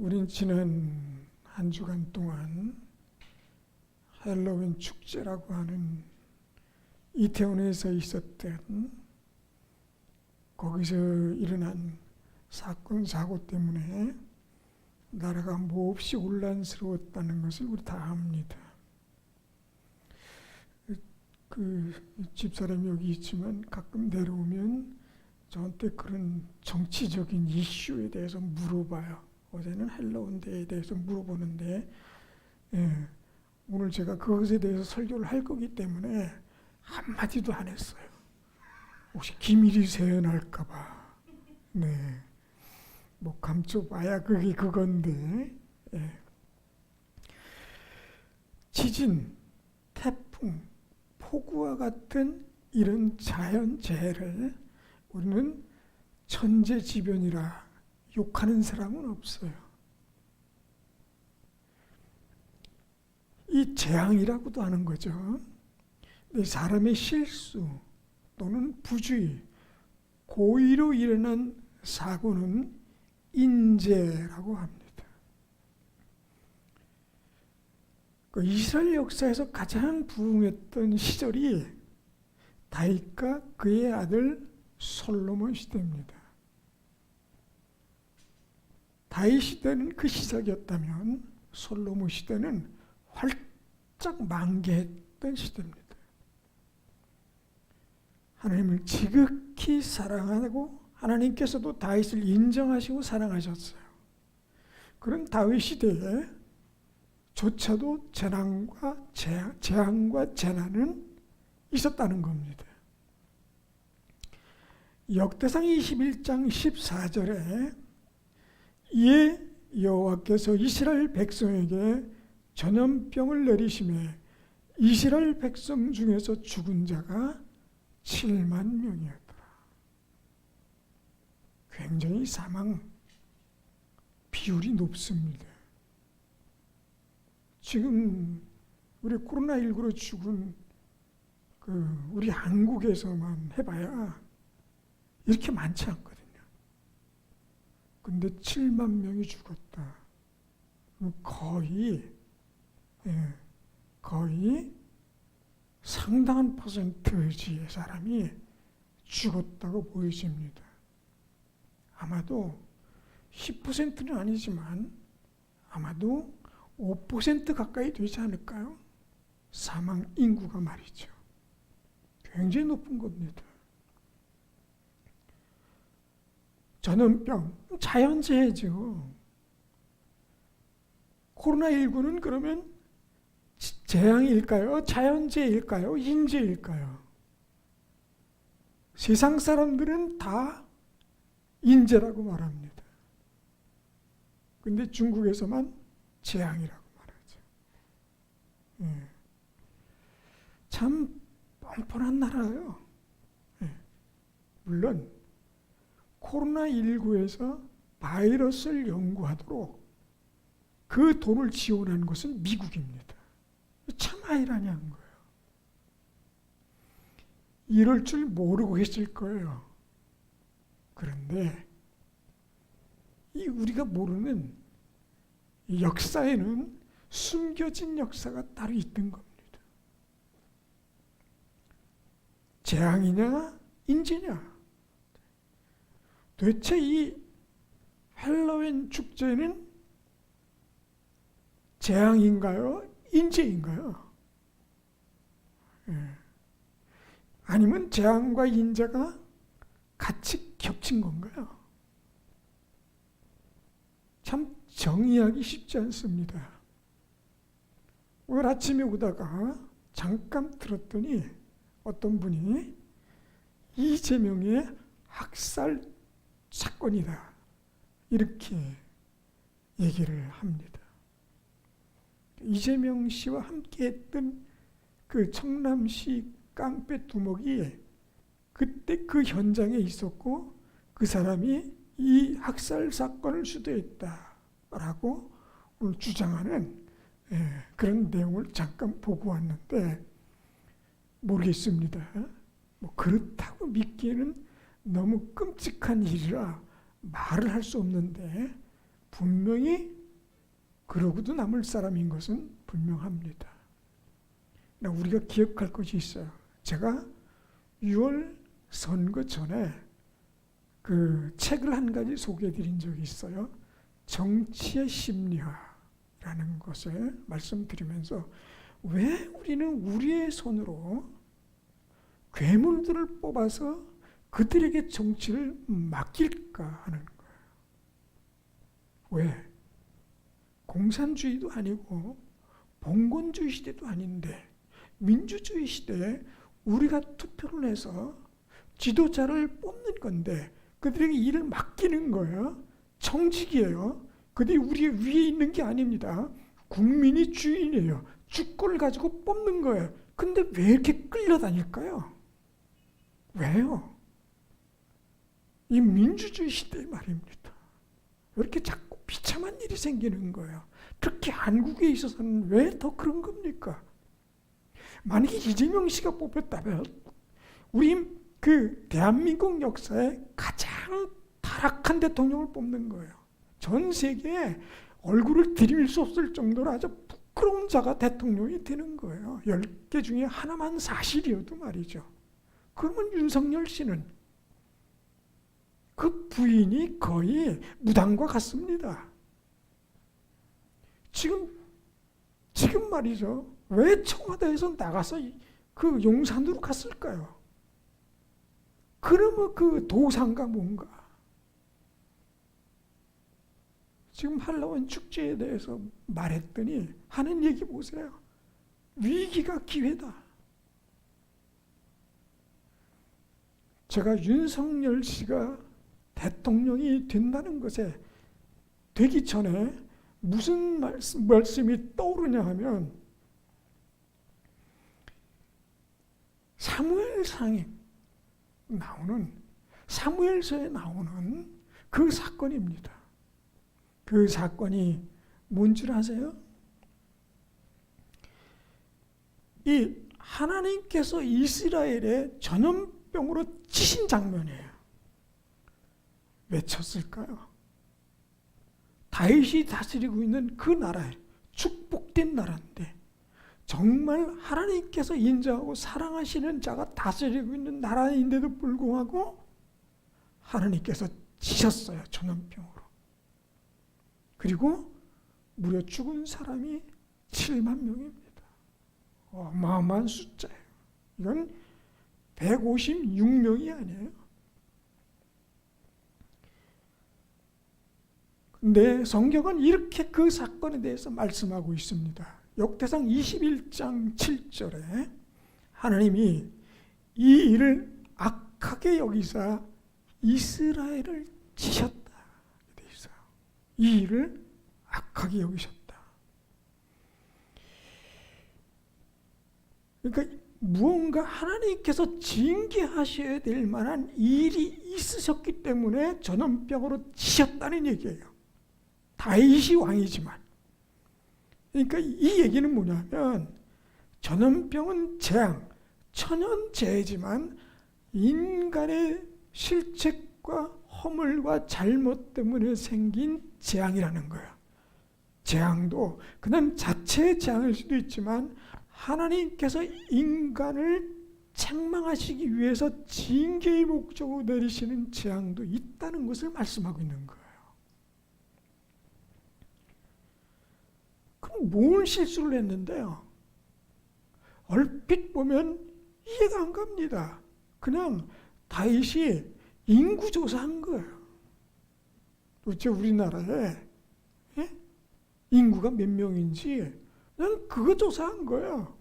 우린 지난 한 주간 동안 헬로윈 축제라고 하는 이태원에서 있었던 거기서 일어난 사건 사고 때문에 나라가 몹시 혼란스러웠다는 것을 우리 다 압니다. 그 집사람이 여기 있지만 가끔 내려오면 저한테 그런 정치적인 이슈에 대해서 물어봐요. 어제는 헬로윈데이에 대해서 물어보는데 오늘 제가 그것에 대해서 설교를 할 거기 때문에 한마디도 안 했어요. 혹시 기밀이 새어날까봐. 네. 뭐 감춰봐야 그게 그건데. 지진, 태풍, 폭우와 같은 이런 자연재해를 우리는 천재지변이라 욕하는 사람은 없어요. 이 재앙이라고도 하는 거죠. 사람의 실수 또는 부주의, 고의로 일어난 사고는 인재라고 합니다. 이스라엘 역사에서 가장 부흥했던 시절이 다윗과 그의 아들 솔로몬 시대입니다. 다윗 시대는 그 시작이었다면 솔로몬 시대는 활짝 만개했던 시대입니다. 하나님을 지극히 사랑하고 하나님께서도 다윗을 인정하시고 사랑하셨어요. 그런 다윗 시대에 조차도 재앙과 재난은 있었다는 겁니다. 역대상 21장 14절에 이에 여호와께서 이스라엘 백성에게 전염병을 내리심에 이스라엘 백성 중에서 죽은 자가 7만 명이었더라. 굉장히 사망 비율이 높습니다. 지금 우리 코로나19로 죽은 우리 한국에서만 해봐야 이렇게 많지 않거든요. 근데 7만 명이 죽었다. 거의 상당한 퍼센트지의 사람이 죽었다고 보여집니다. 아마도 10%는 아니지만 아마도 5% 가까이 되지 않을까요? 사망 인구가 말이죠. 굉장히 높은 겁니다. 전염병, 자연재해죠. 코로나19는 그러면 재앙일까요? 자연재해일까요? 인재일까요? 세상 사람들은 다 인재라고 말합니다. 근데 중국에서만 재앙이라고 말하죠. 참 뻔뻔한 나라예요. 물론 코로나19에서 바이러스를 연구하도록 그 돈을 지원한 것은 미국입니다. 참 아이러니한 거예요. 이럴 줄 모르고 했을 거예요. 그런데 우리가 모르는 이 역사에는 숨겨진 역사가 따로 있던 겁니다. 재앙이냐 인재냐. 도대체 이 헬로윈 축제는 재앙인가요? 인재인가요? 아니면 재앙과 인재가 같이 겹친 건가요? 참 정의하기 쉽지 않습니다. 오늘 아침에 오다가 잠깐 들었더니 어떤 분이 이재명의 학살 사건이다 이렇게 얘기를 합니다. 이재명 씨와 함께했던 그 청남시 깡패 두목이 그때 그 현장에 있었고 그 사람이 이 학살 사건을 주도했다라고 오늘 주장하는 그런 내용을 잠깐 보고 왔는데 모르겠습니다. 뭐 그렇다고 믿기에는 너무 끔찍한 일이라 말을 할 수 없는데 분명히 그러고도 남을 사람인 것은 분명합니다. 우리가 기억할 것이 있어요. 제가 6월 선거 전에 그 책을 한 가지 소개해 드린 적이 있어요. 정치의 심리화라는 것을 말씀드리면서 왜 우리는 우리의 손으로 괴물들을 뽑아서 그들에게 정치를 맡길까 하는 거예요. 왜? 공산주의도 아니고 봉건주의 시대도 아닌데 민주주의 시대에 우리가 투표를 해서 지도자를 뽑는 건데 그들에게 일을 맡기는 거예요. 정직이에요. 그들이 우리 위에 있는 게 아닙니다. 국민이 주인이에요. 주권을 가지고 뽑는 거예요. 근데 왜 이렇게 끌려다닐까요? 왜요? 이 민주주의 시대 말입니다. 왜 이렇게 자꾸 비참한 일이 생기는 거예요? 특히 한국에 있어서는 왜 더 그런 겁니까? 만약에 이재명 씨가 뽑혔다면 우리 그 대한민국 역사에 가장 타락한 대통령을 뽑는 거예요. 전 세계에 얼굴을 들이밀 수 없을 정도로 아주 부끄러운 자가 대통령이 되는 거예요. 10개 중에 하나만 사실이어도 말이죠. 그러면 윤석열 씨는 그 부인이 거의 무당과 같습니다. 지금 말이죠. 왜 청와대에서 나가서 그 용산으로 갔을까요? 그러면 그 도상가 뭔가. 지금 한라원 축제에 대해서 말했더니 하는 얘기 보세요. 위기가 기회다. 제가 윤석열 씨가 대통령이 된다는 것에 되기 전에 무슨 말씀이 떠오르냐 하면 사무엘상에 나오는 사무엘서에 나오는 그 사건입니다. 그 사건이 뭔 줄 아세요? 이 하나님께서 이스라엘의 전염병으로 치신 장면이에요. 왜 쳤을까요? 다윗이 다스리고 있는 그 나라에 축복된 나라인데 정말 하나님께서 인정하고 사랑하시는 자가 다스리고 있는 나라인데도 불구하고 하나님께서 치셨어요. 전염병으로. 그리고 무려 죽은 사람이 7만 명입니다. 어마어마한 숫자예요. 이건 156명이 아니에요. 근데 성경은 이렇게 그 사건에 대해서 말씀하고 있습니다. 역대상 21장 7절에 하나님이 이 일을 악하게 여기사 이스라엘을 치셨다. 되어 있어요. 이 일을 악하게 여기셨다. 그러니까 무언가 하나님께서 징계하셔야 될 만한 일이 있으셨기 때문에 전염병으로 치셨다는 얘기예요. 다윗이 왕이지만. 그러니까 이 얘기는 뭐냐면 전염병은 재앙, 천연재해지만 인간의 실책과 허물과 잘못 때문에 생긴 재앙이라는 거예요. 재앙도 그냥 자체의 재앙일 수도 있지만 하나님께서 인간을 책망하시기 위해서 징계의 목적으로 내리시는 재앙도 있다는 것을 말씀하고 있는 거예요. 그럼 뭘 실수를 했는데요? 얼핏 보면 이해가 안 갑니다. 그냥 다윗이 인구조사한 거예요. 도대체 우리나라에 인구가 몇 명인지 그냥 그거 조사한 거예요.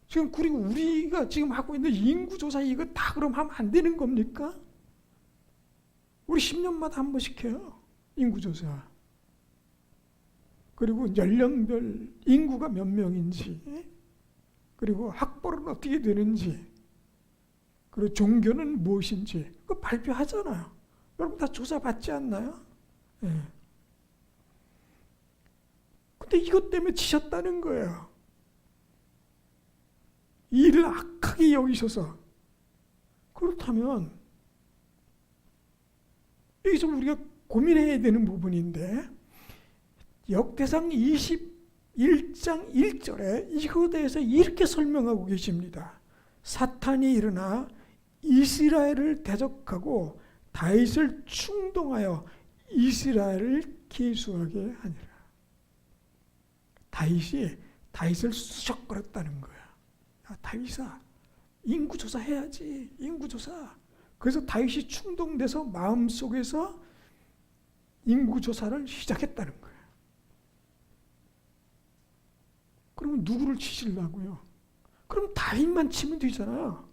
지금 그리고 우리가 지금 하고 있는 인구조사 이거 다 그럼 하면 안 되는 겁니까? 우리 10년마다 한 번씩 해요. 인구조사. 그리고 연령별 인구가 몇 명인지, 그리고 학벌은 어떻게 되는지, 그리고 종교는 무엇인지 그거 발표하잖아요. 여러분 다 조사받지 않나요? 네. 근데 이것 때문에 치셨다는 거예요. 이 일을 악하게 여기셔서. 그렇다면 여기서 우리가 고민해야 되는 부분인데 역대상 21장 1절에 이거에 대해서 이렇게 설명하고 계십니다. 사탄이 일어나 이스라엘을 대적하고 다윗을 충동하여 이스라엘을 계수하게 하니라. 다윗이 다윗을 수적거렸다는 거야. 야, 다윗아, 인구조사 해야지. 인구조사. 그래서 다윗이 충동돼서 마음속에서 인구조사를 시작했다는 거예요. 그러면 누구를 치시려고요? 그럼 다윗만 치면 되잖아요.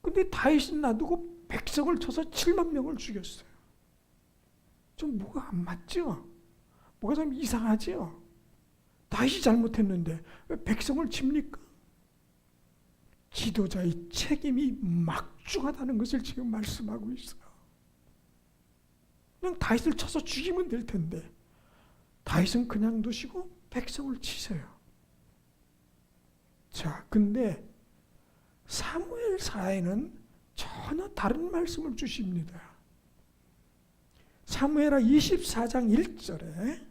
근데 다윗은 놔두고 백성을 쳐서 7만 명을 죽였어요. 좀 뭐가 안 맞죠? 뭐가 좀 이상하죠? 다윗이 잘못했는데 왜 백성을 칩니까? 지도자의 책임이 막중하다는 것을 지금 말씀하고 있어요. 그냥 다윗을 쳐서 죽이면 될 텐데 다윗은 그냥 두시고 백성을 치세요. 자, 근데 사무엘사에는 전혀 다른 말씀을 주십니다. 사무엘하 24장 1절에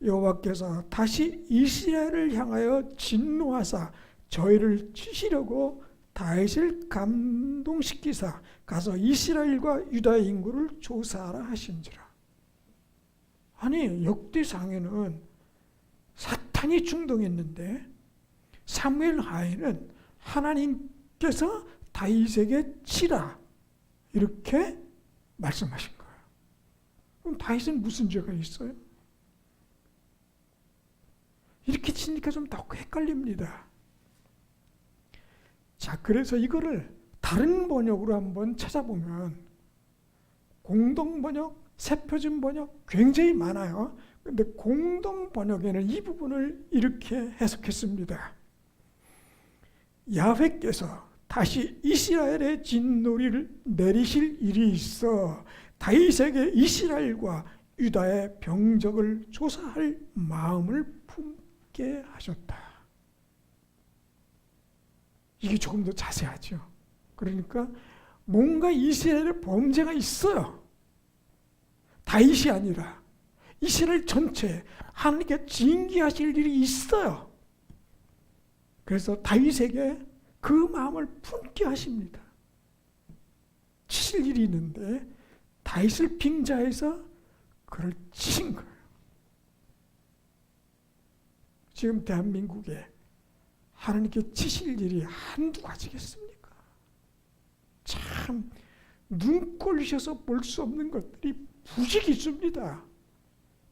여호와께서 다시 이스라엘을 향하여 진노하사 저희를 치시려고 다윗을 감동시키사 가서 이스라엘과 유다의 인구를 조사하라 하신지라. 아니, 역대상에는 사탄이 충동했는데 사무엘하에는 하나님께서 다윗에게 치라 이렇게 말씀하신 거예요. 그럼 다윗은 무슨 죄가 있어요? 이렇게 치니까 좀 더 헷갈립니다. 자, 그래서 이거를 다른 번역으로 한번 찾아보면 공동번역, 새표준 번역 굉장히 많아요. 근데 공동번역에는 이 부분을 이렇게 해석했습니다. 야훼께서 다시 이스라엘의 진노를 내리실 일이 있어 다윗에게 이스라엘과 유다의 병적을 조사할 마음을 품게 하셨다. 이게 조금 더 자세하죠. 그러니까 뭔가 이스라엘의 범죄가 있어요. 다윗이 아니라 이스라엘 전체에 하나님께 징계하실 일이 있어요. 그래서 다윗에게 그 마음을 품게 하십니다. 치실 일이 있는데 다윗을 빙자해서 그를 치신 거예요. 지금 대한민국에 하나님께 치실 일이 한두 가지겠습니까? 참 눈꼴리셔서 볼 수 없는 것들이 부지기수입니다.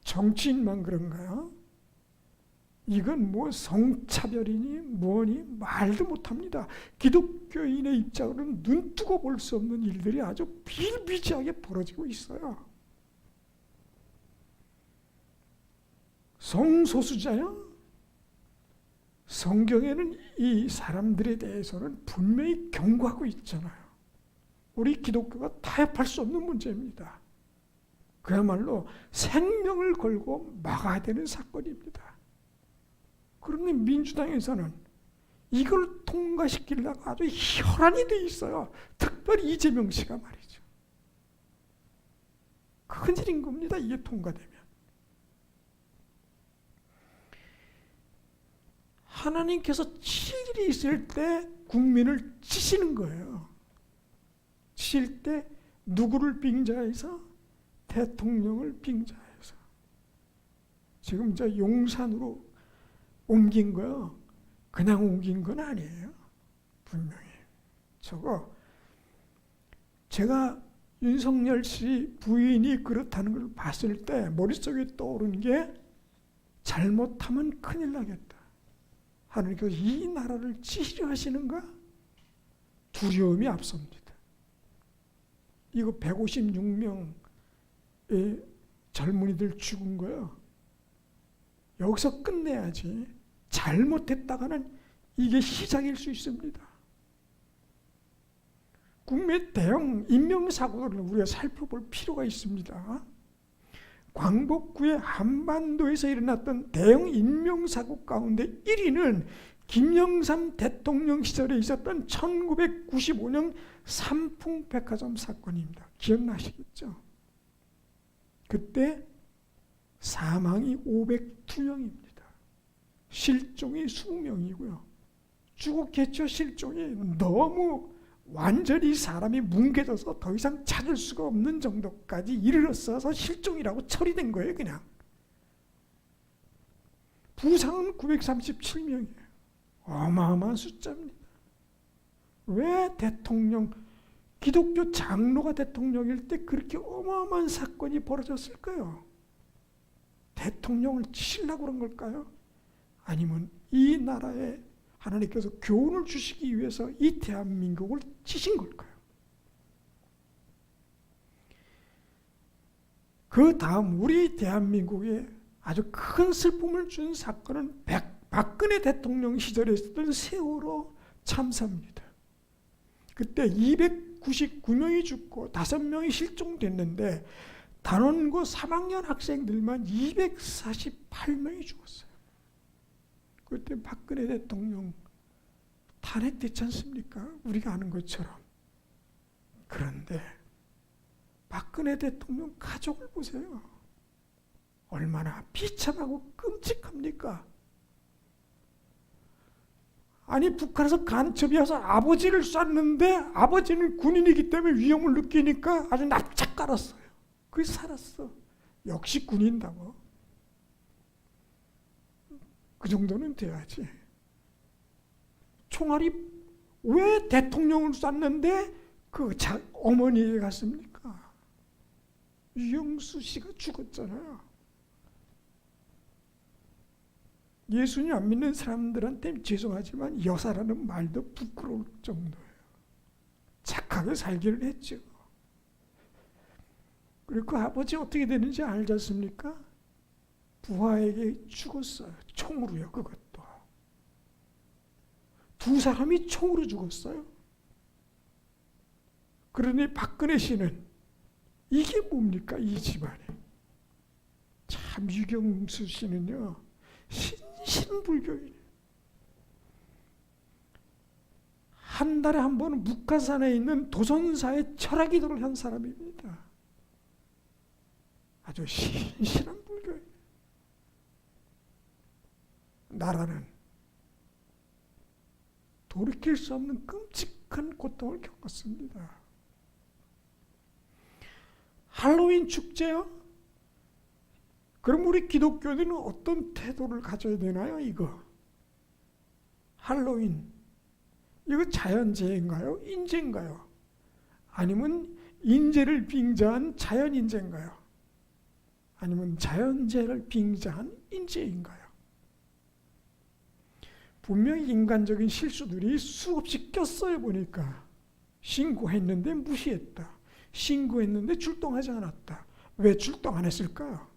정치인만 그런가요? 이건 뭐 성차별이니 뭐니 말도 못합니다. 기독교인의 입장으로는 눈 뜨고 볼 수 없는 일들이 아주 비일비재하게 벌어지고 있어요. 성소수자요? 성경에는 이 사람들에 대해서는 분명히 경고하고 있잖아요. 우리 기독교가 타협할 수 없는 문제입니다. 그야말로 생명을 걸고 막아야 되는 사건입니다. 그런데 민주당에서는 이걸 통과시키려고 아주 혈안이 돼 있어요. 특별히 이재명 씨가 말이죠. 큰일인 겁니다. 이게 통과되면. 하나님께서 치실 일이 있을 때 국민을 치시는 거예요. 치실 때 누구를 빙자해서? 대통령을 빙자해서. 지금 저 용산으로 옮긴 거요. 그냥 옮긴 건 아니에요. 분명히. 저거 제가 윤석열 씨 부인이 그렇다는 걸 봤을 때 머릿속에 떠오른 게 잘못하면 큰일 나겠다. 하나님께서 이 나라를 치시려 하시는가? 두려움이 앞섭니다. 이거 156명의 젊은이들 죽은 거요. 여기서 끝내야지. 잘못했다가는 이게 시작일 수 있습니다. 국내 대형 인명사고를 우리가 살펴볼 필요가 있습니다. 광복구의 한반도에서 일어났던 대형 인명사고 가운데 1위는 김영삼 대통령 시절에 있었던 1995년 삼풍백화점 사건입니다. 기억나시겠죠? 그때 사망이 502명입니다. 실종이 20명이고요. 죽었겠죠. 실종이 너무 완전히 사람이 뭉개져서 더 이상 찾을 수가 없는 정도까지 이르렀어서 실종이라고 처리된 거예요. 그냥. 부상은 937명이에요. 어마어마한 숫자입니다. 왜 기독교 장로가 대통령일 때 그렇게 어마어마한 사건이 벌어졌을까요? 대통령을 치시려고 그런 걸까요? 아니면 이 나라에 하나님께서 교훈을 주시기 위해서 이 대한민국을 치신 걸까요? 그 다음 우리 대한민국에 아주 큰 슬픔을 준 사건은 박근혜 대통령 시절에 있었던 세월호 참사입니다. 그때 299명이 죽고 5명이 실종됐는데 단원고 3학년 학생들만 248명이 죽었어요. 그때 박근혜 대통령 탄핵됐지 않습니까? 우리가 아는 것처럼. 그런데 박근혜 대통령 가족을 보세요. 얼마나 비참하고 끔찍합니까? 아니 북한에서 간첩이 와서 아버지를 쐈는데 아버지는 군인이기 때문에 위험을 느끼니까 아주 납작 깔았어요. 그게 살았어. 역시 군인다고. 그 정도는 돼야지. 총알이 왜 대통령을 쐈는데 그 어머니에 갔습니까? 유영수 씨가 죽었잖아요. 예수님 안 믿는 사람들한테 죄송하지만 여사라는 말도 부끄러울 정도예요. 착하게 살기를 했죠. 그리고 그 아버지 어떻게 되는지 알지 않습니까? 부하에게 죽었어요. 총으로요. 그것도. 2사람이 총으로 죽었어요. 그러니 박근혜 씨는 이게 뭡니까? 이 집안이. 참 유경수 씨는요. 신불교인. 한 달에 한 번 묵가산에 있는 도선사에 철학기도를 한 사람입니다. 아주 신실한 불교인. 나라는 돌이킬 수 없는 끔찍한 고통을 겪었습니다. 할로윈 축제요? 그럼 우리 기독교인은 어떤 태도를 가져야 되나요? 이거 할로윈 이거 자연재해인가요? 인재인가요? 아니면 인재를 빙자한 자연인재인가요? 아니면 자연재해를 빙자한 인재인가요? 분명히 인간적인 실수들이 수없이 꼈어요. 보니까 신고했는데 무시했다. 신고했는데 출동하지 않았다. 왜 출동 안 했을까요?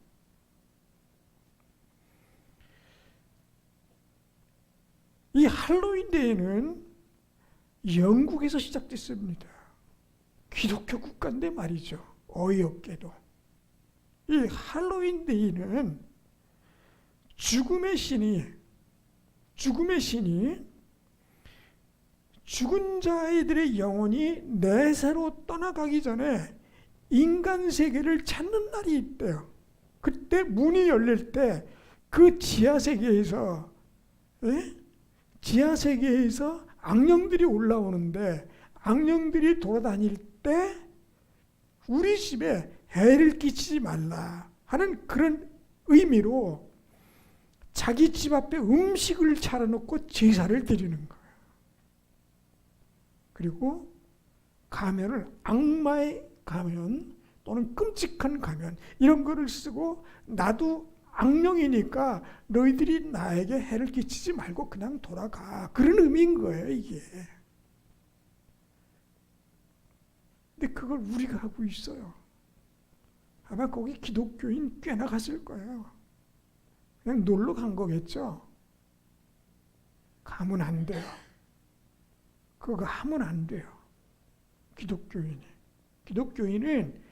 이 할로윈 데이는 영국에서 시작됐습니다. 기독교 국가인데 말이죠. 어이없게도. 이 할로윈 데이는 죽음의 신이 죽은 자들의 영혼이 내세로 떠나가기 전에 인간 세계를 찾는 날이 있대요. 그때 문이 열릴 때 그 지하세계에서 악령들이 올라오는데 악령들이 돌아다닐 때 우리 집에 해를 끼치지 말라 하는 그런 의미로 자기 집 앞에 음식을 차려놓고 제사를 드리는 거예요. 그리고 가면을 악마의 가면 또는 끔찍한 가면 이런 거를 쓰고 나도 악령이니까 너희들이 나에게 해를 끼치지 말고 그냥 돌아가. 그런 의미인 거예요, 이게. 근데 그걸 우리가 하고 있어요. 아마 거기 기독교인 꽤나 갔을 거예요. 그냥 놀러 간 거겠죠. 가면 안 돼요. 그거 하면 안 돼요. 기독교인은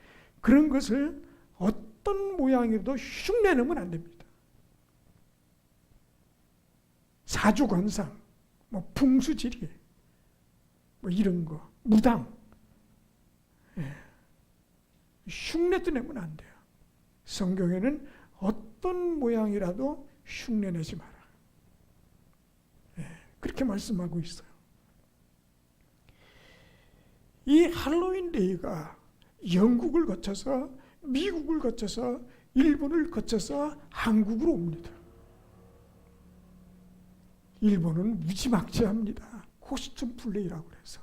그런 것을 어떤 모양이라도 흉 내놓으면 안 됩니다. 사주관상, 풍수지리, 이런 거, 무당, 흉내도 내면 안 돼요. 성경에는 어떤 모양이라도 흉내내지 마라. 그렇게 말씀하고 있어요. 이 할로윈 데이가 영국을 거쳐서 미국을 거쳐서 일본을 거쳐서 한국으로 옵니다. 일본은 무지막지합니다. 코스튬 플레이라고 그래서.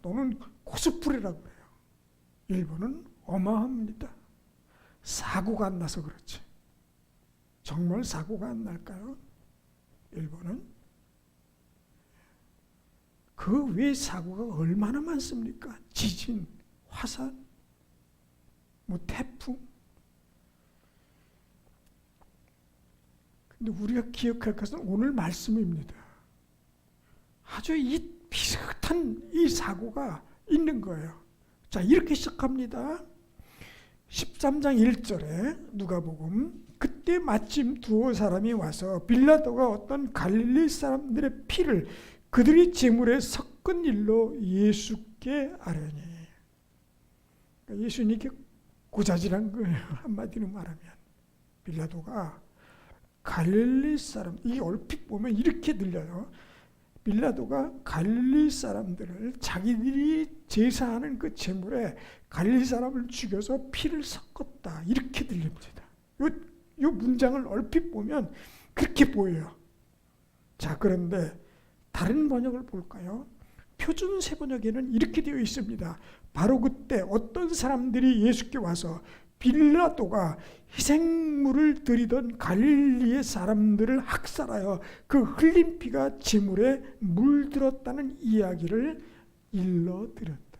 또는 코스프레라고 그래요. 일본은 어마합니다. 사고가 안 나서 그렇지. 정말 사고가 안 날까요? 일본은? 그 외 사고가 얼마나 많습니까? 지진, 화산, 태풍. 근데 우리가 기억할 것은 오늘 말씀입니다. 아주 이 비슷한 이 사고가 있는 거예요. 자, 이렇게 시작합니다. 13장 1절에 누가복음, 그때 마침 두어 사람이 와서 빌라도가 어떤 갈릴리 사람들의 피를 그들이 제물에 섞은 일로 예수께 아뢰니. 그러니까 예수님께 고자질한 거예요. 한마디로 말하면. 빌라도가 갈릴리 사람, 이게 얼핏 보면 이렇게 들려요. 빌라도가 갈릴리 사람들을 자기들이 제사하는 그 제물에 갈릴리 사람을 죽여서 피를 섞었다. 이렇게 들립니다. 요 문장을 얼핏 보면 그렇게 보여요. 자, 그런데 다른 번역을 볼까요? 표준 세번역에는 이렇게 되어 있습니다. 바로 그때 어떤 사람들이 예수께 와서 빌라도가 희생물을 드리던 갈릴리의 사람들을 학살하여 그 흘린 피가 제물에 물들었다는 이야기를 일러드렸다.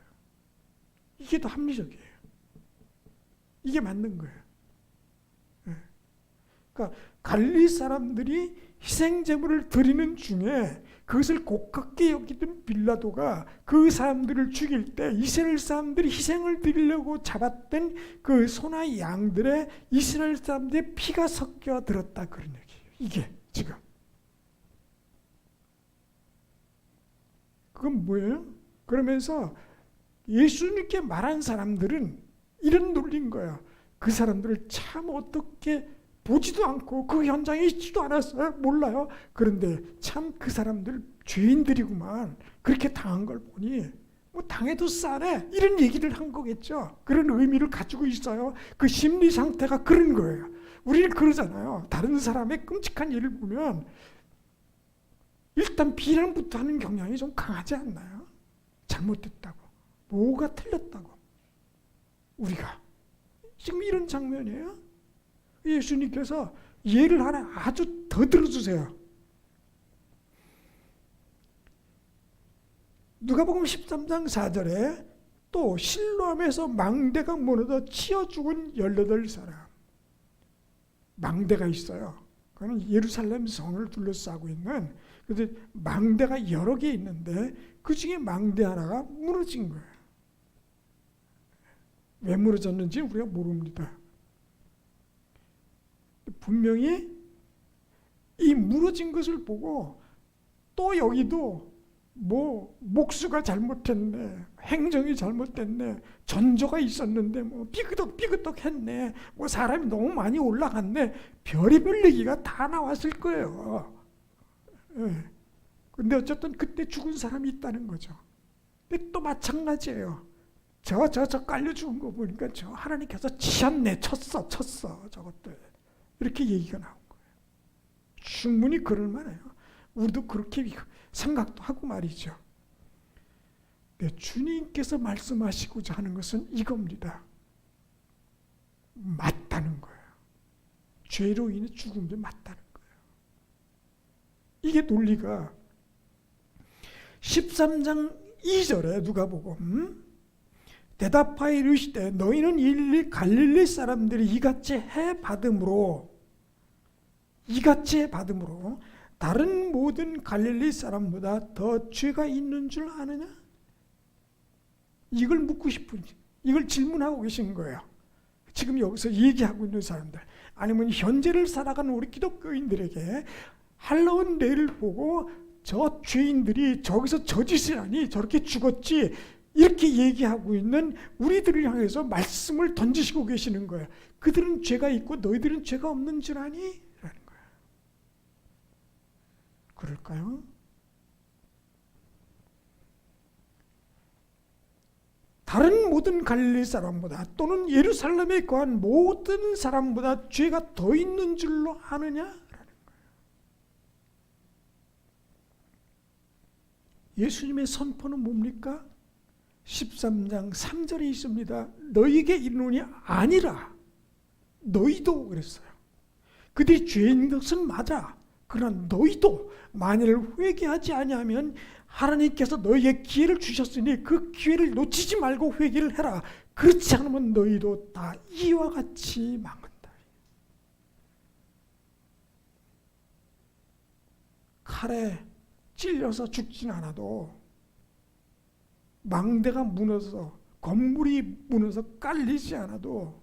이게 더 합리적이에요. 이게 맞는 거예요. 그러니까 갈릴리 사람들이 희생 제물을 드리는 중에 그것을 고깝게 여기던 빌라도가 그 사람들을 죽일 때 이스라엘 사람들이 희생을 드리려고 잡았던 그 소나 양들의 이스라엘 사람들의 피가 섞여 들었다, 그런 얘기예요. 이게 지금. 그건 뭐예요? 그러면서 예수님께 말한 사람들은 이런 논리인 거예요. 그 사람들을 참 어떻게 보지도 않고 그 현장에 있지도 않았어요. 몰라요. 그런데 참 그 사람들 죄인들이구만. 그렇게 당한 걸 보니 당해도 싸네. 이런 얘기를 한 거겠죠. 그런 의미를 가지고 있어요. 그 심리 상태가 그런 거예요. 우리는 그러잖아요. 다른 사람의 끔찍한 일을 보면 일단 비난부터 하는 경향이 좀 강하지 않나요? 잘못됐다고. 뭐가 틀렸다고. 우리가. 지금 이런 장면이에요. 예수님께서 예를 하나 아주 더 들어주세요. 누가복음 13장 4절에 또 실로암에서 망대가 무너져 치어 죽은 18사람. 망대가 있어요. 그건 예루살렘 성을 둘러싸고 있는, 그래서 망대가 여러 개 있는데 그 중에 망대 하나가 무너진 거예요. 왜 무너졌는지 우리가 모릅니다. 분명히 이 무너진 것을 보고 또 여기도 목수가 잘못했네, 행정이 잘못됐네, 전조가 있었는데 삐그덕 했네, 사람이 너무 많이 올라갔네, 별의별 얘기가 다 나왔을 거예요. 근데 어쨌든 그때 죽은 사람이 있다는 거죠. 근데 또 마찬가지예요. 저 깔려 죽은 거 보니까 저 하나님께서 치셨네, 쳤어 저것들. 이렇게 얘기가 나온 거예요. 충분히 그럴 만해요. 우리도 그렇게 생각도 하고 말이죠. 네, 주님께서 말씀하시고자 하는 것은 이겁니다. 맞다는 거예요. 죄로 인해 죽은 게 맞다는 거예요. 이게 논리가 13장 2절에 누가복음, 대답하여 이르시되 너희는 일리 갈릴리 사람들이 이같이 해 받음으로 다른 모든 갈릴리 사람보다 더 죄가 있는 줄 아느냐? 이걸 묻고 싶은지, 이걸 질문하고 계신 거예요. 지금 여기서 얘기하고 있는 사람들, 아니면 현재를 살아가는 우리 기독교인들에게 할로윈 데이를 보고 저 죄인들이 저기서 저 짓을 하니 저렇게 죽었지, 이렇게 얘기하고 있는 우리들을 향해서 말씀을 던지시고 계시는 거예요. 그들은 죄가 있고 너희들은 죄가 없는 줄 아니? 라는 거예요. 그럴까요? 다른 모든 갈릴리 사람보다 또는 예루살렘에 거한 모든 사람보다 죄가 더 있는 줄로 아느냐? 라는 거예요. 예수님의 선포는 뭡니까? 13장 3절에 있습니다. 너희에게 이르노니 아니라 너희도 그랬어요. 그들이 죄인 것은 맞아. 그러나 너희도 만일 회개하지 아니하면 하나님께서 너희에게 기회를 주셨으니 그 기회를 놓치지 말고 회개를 해라. 그렇지 않으면 너희도 다 이와 같이 망한다. 칼에 찔려서 죽진 않아도 망대가 무너져서 건물이 무너져서 깔리지 않아도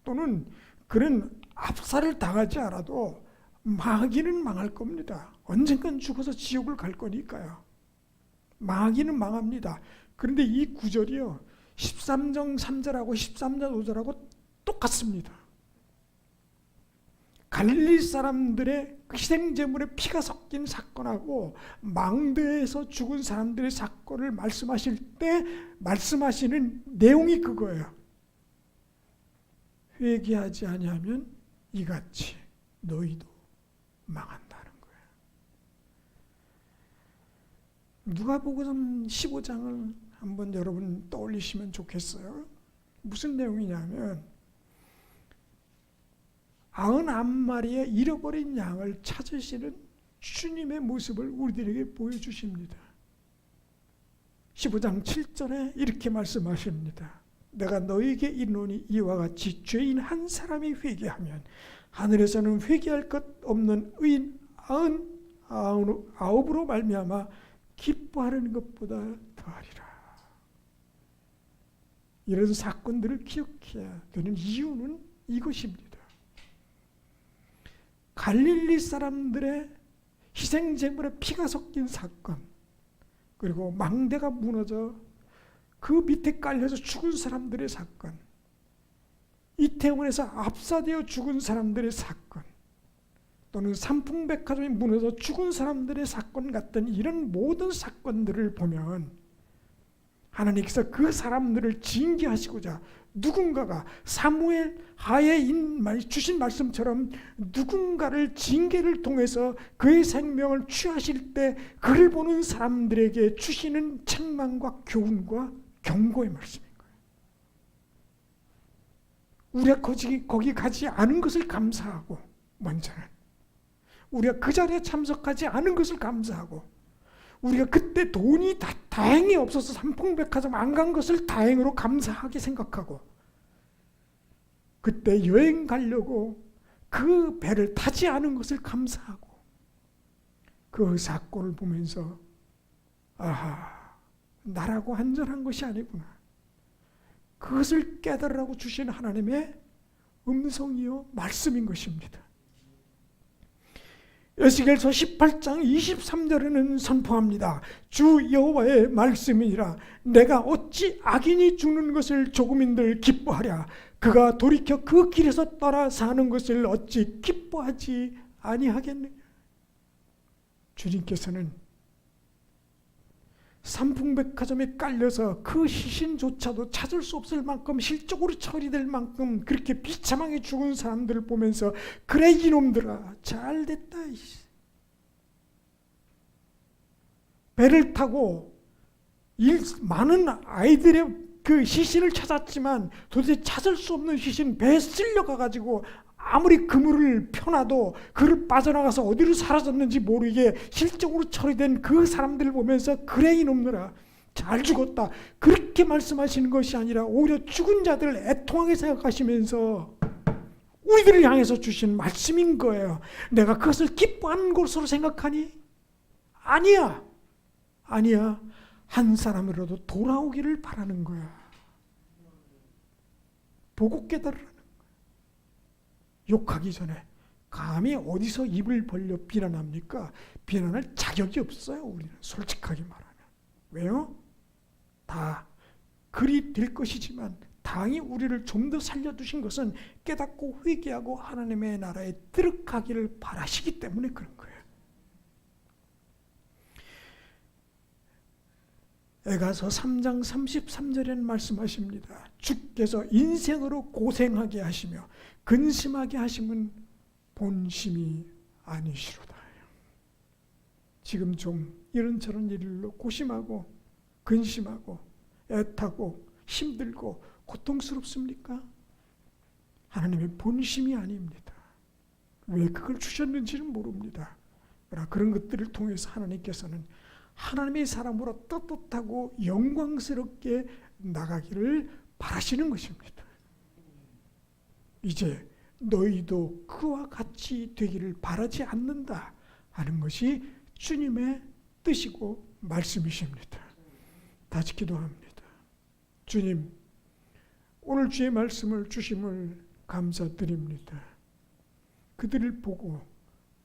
또는 그런 압살을 당하지 않아도 망하기는 망할 겁니다. 언젠간 죽어서 지옥을 갈 거니까요. 망하기는 망합니다. 그런데 이 구절이요 13장 3절하고 13장 5절하고 똑같습니다. 갈릴리 사람들의 희생제물에 피가 섞인 사건하고 망대에서 죽은 사람들의 사건을 말씀하실 때 말씀하시는 내용이 그거예요. 회개하지 아니하면 이같이 너희도 망한다는 거예요. 누가복음 15장을 한번 여러분 떠올리시면 좋겠어요. 무슨 내용이냐면 99마리의 잃어버린 양을 찾으시는 주님의 모습을 우리들에게 보여주십니다. 15장 7절에 이렇게 말씀하십니다. 내가 너희에게 이르노니 이와 같이 죄인 한 사람이 회개하면 하늘에서는 회개할 것 없는 의인 99으로 말미암아 기뻐하는 것보다 더하리라. 이런 사건들을 기억해야 되는 이유는 이것입니다. 갈릴리 사람들의 희생제물에 피가 섞인 사건, 그리고 망대가 무너져 그 밑에 깔려서 죽은 사람들의 사건, 이태원에서 압사되어 죽은 사람들의 사건, 또는 삼풍백화점이 무너져 죽은 사람들의 사건 같은 이런 모든 사건들을 보면 하나님께서 그 사람들을 징계하시고자 누군가가 사무엘 하에 주신 말씀처럼 누군가를 징계를 통해서 그의 생명을 취하실 때 그를 보는 사람들에게 주시는 책망과 교훈과 경고의 말씀인 거예요. 우리가 거기 가지 않은 것을 감사하고, 먼저는 우리가 그 자리에 참석하지 않은 것을 감사하고, 우리가 그때 돈이 다행히 없어서 삼풍백화점 안 간 것을 다행으로 감사하게 생각하고, 그때 여행 가려고 그 배를 타지 않은 것을 감사하고, 그 사건을 보면서 아하, 나라고 안전한 것이 아니구나, 그것을 깨달으라고 주신 하나님의 음성이요 말씀인 것입니다. 에스겔서 18장 23절에는 선포합니다. 주 여호와의 말씀이니라. 내가 어찌 악인이 죽는 것을 조금인들 기뻐하랴. 그가 돌이켜 그 길에서 떠나 사는 것을 어찌 기뻐하지 아니하겠느냐. 주님께서는 삼풍백화점에 깔려서 그 시신조차도 찾을 수 없을 만큼 실적으로 처리될 만큼 그렇게 비참하게 죽은 사람들을 보면서 그래 이놈들아 잘됐다. 배를 타고 많은 아이들의 그 시신을 찾았지만 도대체 찾을 수 없는 시신 배에 쓸려가가지고 아무리 그물을 펴놔도 그를 빠져나가서 어디로 사라졌는지 모르게 실적으로 처리된 그 사람들을 보면서 그래 이놈들아 잘 죽었다, 그렇게 말씀하시는 것이 아니라 오히려 죽은 자들을 애통하게 생각하시면서 우리들을 향해서 주신 말씀인 거예요. 내가 그것을 기뻐하는 것으로 생각하니? 아니야. 한 사람이라도 돌아오기를 바라는 거야. 보고 깨달으라는 거야. 욕하기 전에 감히 어디서 입을 벌려 비난합니까? 비난할 자격이 없어요. 우리는 솔직하게 말하면. 왜요? 다 그리 될 것이지만 당이 우리를 좀 더 살려두신 것은 깨닫고 회개하고 하나님의 나라에 들어가기를 바라시기 때문에 그런 거예요. 에가서 3장 33절에는 말씀하십니다. 주께서 인생으로 고생하게 하시며 근심하게 하심은 본심이 아니시로다. 지금 좀 이런저런 일로 고심하고 근심하고 애타고 힘들고 고통스럽습니까? 하나님의 본심이 아닙니다. 왜 그걸 주셨는지는 모릅니다. 그러나 그런 것들을 통해서 하나님께서는 하나님의 사람으로 떳떳하고 영광스럽게 나가기를 바라시는 것입니다. 이제 너희도 그와 같이 되기를 바라지 않는다 하는 것이 주님의 뜻이고 말씀이십니다. 다시 기도합니다. 주님, 오늘 주의 말씀을 주심을 감사드립니다. 그들을 보고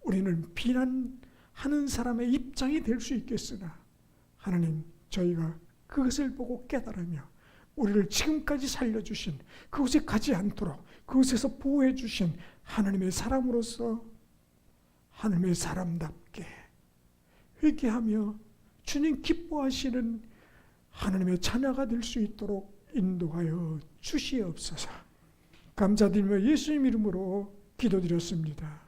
우리는 비난하는 사람의 입장이 될 수 있겠으나 하나님, 저희가 그것을 보고 깨달으며 우리를 지금까지 살려주신, 그곳에 가지 않도록 그곳에서 보호해 주신 하나님의 사람으로서 하나님의 사람답게 회개하며 주님 기뻐하시는 하나님의 자녀가 될 수 있도록 인도하여 주시옵소서. 감사드리며 예수님 이름으로 기도드렸습니다.